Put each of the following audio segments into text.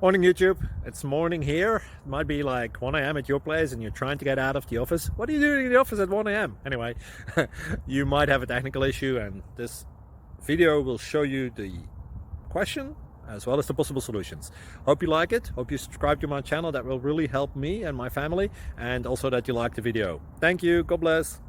Morning YouTube, it's morning here. It might be like 1 a.m. at your place and you're trying to get out of the office. What are you doing in the office at 1 a.m.? Anyway, you might have a technical issue and this video will show you the question as well as the possible solutions. Hope you like it, hope you subscribe to my channel. That will really help me and my family, and also that you like the video. Thank you, God bless.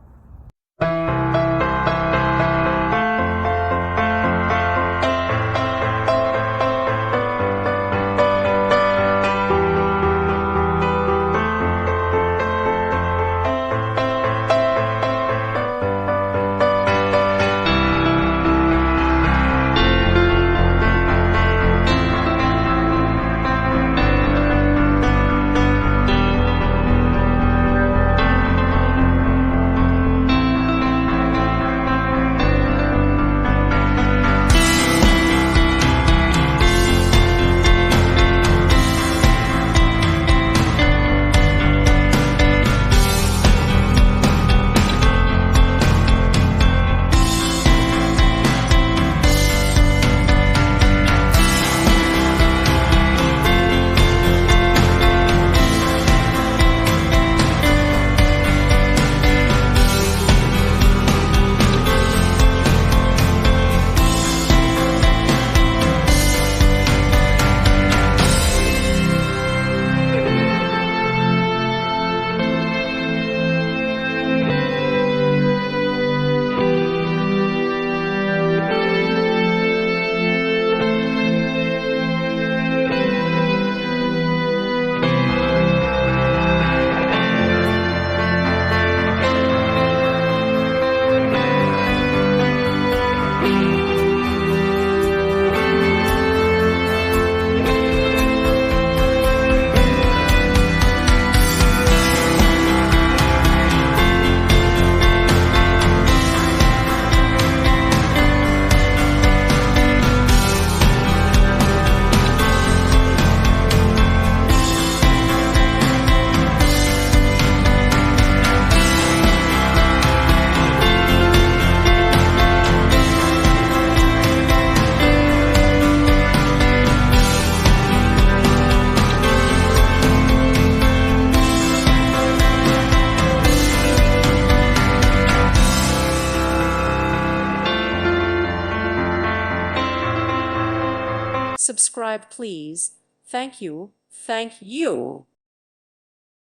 Subscribe, please. Thank you. Thank you.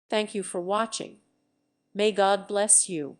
Thank you for watching. May God bless you.